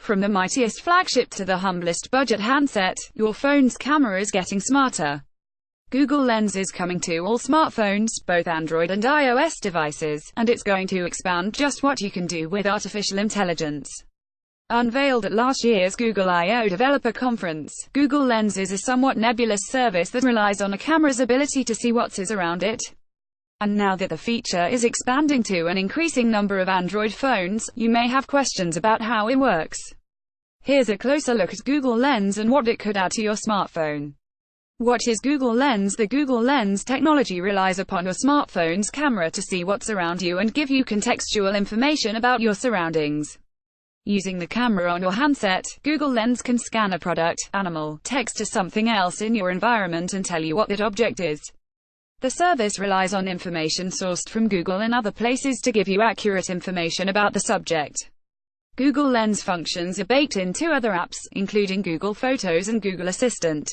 From the mightiest flagship to the humblest budget handset, your phone's camera is getting smarter. Google Lens is coming to all smartphones, both Android and iOS devices, and it's going to expand just what you can do with artificial intelligence. Unveiled at last year's Google I/O Developer Conference, Google Lens is a somewhat nebulous service that relies on a camera's ability to see what is around it. And now that the feature is expanding to an increasing number of Android phones, you may have questions about how it works. Here's a closer look at Google Lens and what it could add to your smartphone. What is Google Lens? The Google Lens technology relies upon your smartphone's camera to see what's around you and give you contextual information about your surroundings. Using the camera on your handset, Google Lens can scan a product, animal, text or something else in your environment and tell you what that object is. The service relies on information sourced from Google and other places to give you accurate information about the subject. Google Lens functions are baked into other apps, including Google Photos and Google Assistant.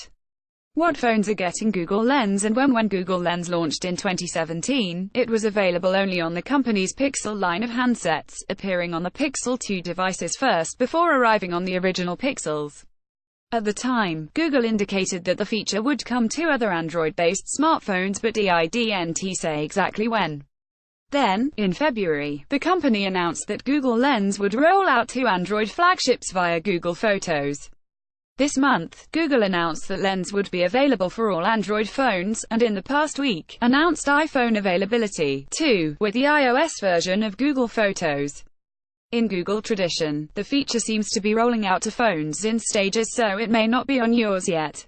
What phones are getting Google Lens and when? When Google Lens launched in 2017, it was available only on the company's Pixel line of handsets, appearing on the Pixel 2 devices first before arriving on the original Pixels. At the time, Google indicated that the feature would come to other Android-based smartphones but didn't say exactly when. Then, in February, the company announced that Google Lens would roll out to Android flagships via Google Photos. This month, Google announced that Lens would be available for all Android phones, and in the past week, announced iPhone availability, too, with the iOS version of Google Photos. In Google tradition, the feature seems to be rolling out to phones in stages, so it may not be on yours yet.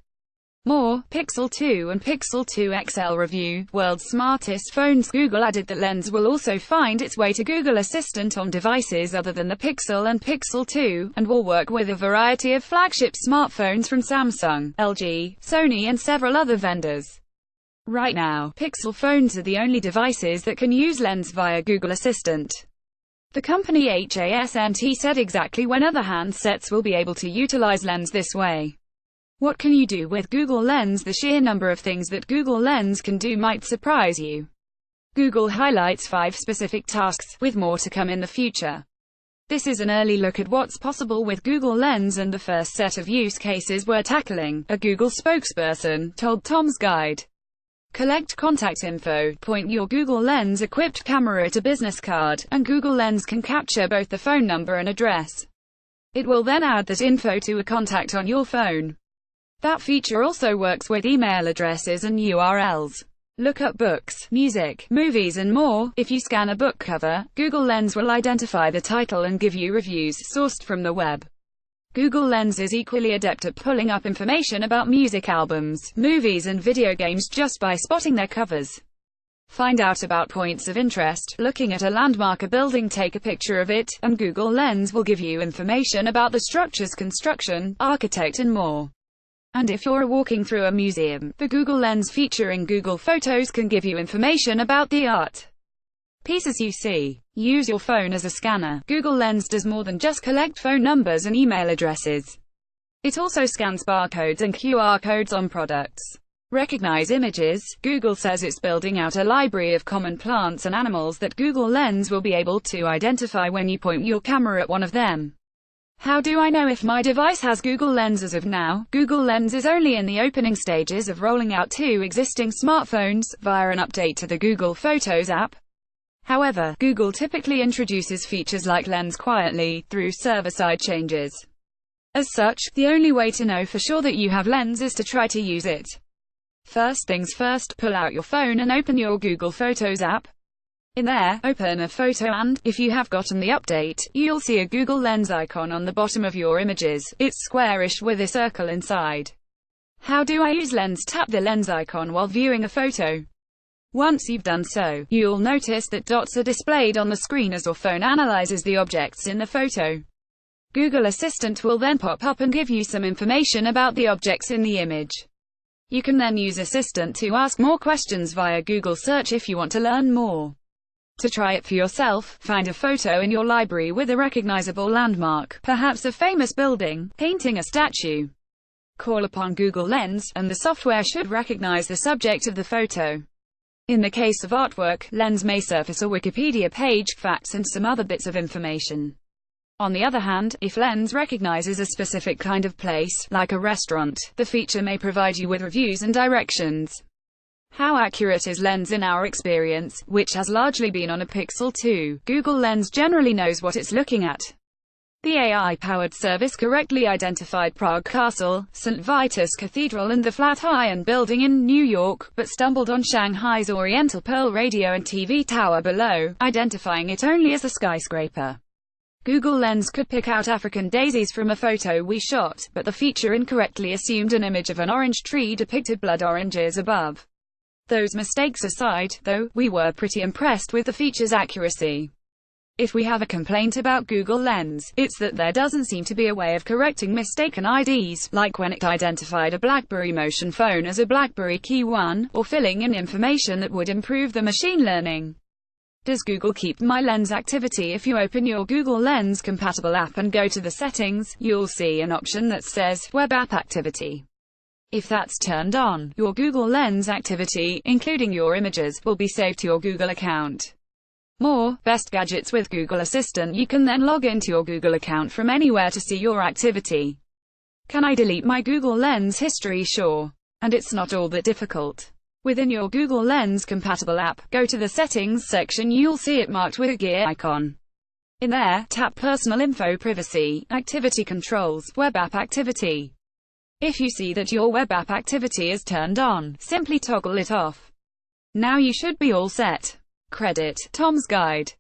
More, Pixel 2 and Pixel 2 XL review, world's smartest phones. Google added that Lens will also find its way to Google Assistant on devices other than the Pixel and Pixel 2, and will work with a variety of flagship smartphones from Samsung, LG, Sony and several other vendors. Right now, Pixel phones are the only devices that can use Lens via Google Assistant. The company hasn't said exactly when other handsets will be able to utilize Lens this way. What can you do with Google Lens? The sheer number of things that Google Lens can do might surprise you. Google highlights 5 specific tasks, with more to come in the future. This is an early look at what's possible with Google Lens and the first set of use cases we're tackling, a Google spokesperson told Tom's Guide. Collect contact info, point your Google Lens-equipped camera at a business card, and Google Lens can capture both the phone number and address. It will then add that info to a contact on your phone. That feature also works with email addresses and URLs. Look up books, music, movies and more. If you scan a book cover, Google Lens will identify the title and give you reviews sourced from the web. Google Lens is equally adept at pulling up information about music albums, movies and video games just by spotting their covers. Find out about points of interest, looking at a landmark, a building, take a picture of it, and Google Lens will give you information about the structure's construction, architect and more. And if you're walking through a museum, the Google Lens featuring Google Photos can give you information about the art pieces you see. Use your phone as a scanner. Google Lens does more than just collect phone numbers and email addresses. It also scans barcodes and QR codes on products. Recognize images. Google says it's building out a library of common plants and animals that Google Lens will be able to identify when you point your camera at one of them. How do I know if my device has Google Lens? As of now, Google Lens is only in the opening stages of rolling out to existing smartphones, via an update to the Google Photos app. However, Google typically introduces features like Lens quietly, through server-side changes. As such, the only way to know for sure that you have Lens is to try to use it. First things first, pull out your phone and open your Google Photos app. In there, open a photo and, if you have gotten the update, you'll see a Google Lens icon on the bottom of your images. It's squarish with a circle inside. How do I use Lens? Tap the Lens icon while viewing a photo. Once you've done so, you'll notice that dots are displayed on the screen as your phone analyzes the objects in the photo. Google Assistant will then pop up and give you some information about the objects in the image. You can then use Assistant to ask more questions via Google Search if you want to learn more. To try it for yourself, find a photo in your library with a recognizable landmark, perhaps a famous building, painting, a statue. Call upon Google Lens, and the software should recognize the subject of the photo. In the case of artwork, Lens may surface a Wikipedia page, facts and some other bits of information. On the other hand, if Lens recognizes a specific kind of place, like a restaurant, the feature may provide you with reviews and directions. How accurate is Lens in our experience, which has largely been on a Pixel 2? Google Lens generally knows what it's looking at. The AI-powered service correctly identified Prague Castle, St. Vitus Cathedral and the Flatiron Building in New York, but stumbled on Shanghai's Oriental Pearl radio and TV tower below, identifying it only as a skyscraper. Google Lens could pick out African daisies from a photo we shot, but the feature incorrectly assumed an image of an orange tree depicted blood oranges above. Those mistakes aside, though, we were pretty impressed with the feature's accuracy. If we have a complaint about Google Lens, it's that there doesn't seem to be a way of correcting mistaken IDs, like when it identified a BlackBerry Motion phone as a BlackBerry Key 1, or filling in information that would improve the machine learning. Does Google keep My Lens activity? If you open your Google Lens compatible app and go to the settings, you'll see an option that says Web App Activity. If that's turned on, your Google Lens activity, including your images, will be saved to your Google account. More Best Gadgets with Google Assistant. You can then log into your Google account from anywhere to see your activity. Can I delete my Google Lens history? Sure. And it's not all that difficult. Within your Google Lens compatible app, go to the Settings section. You'll see it marked with a gear icon. In there, tap Personal Info, Privacy, Activity Controls, Web App Activity. If you see that your web app activity is turned on, simply toggle it off. Now you should be all set. Credit Tom's Guide.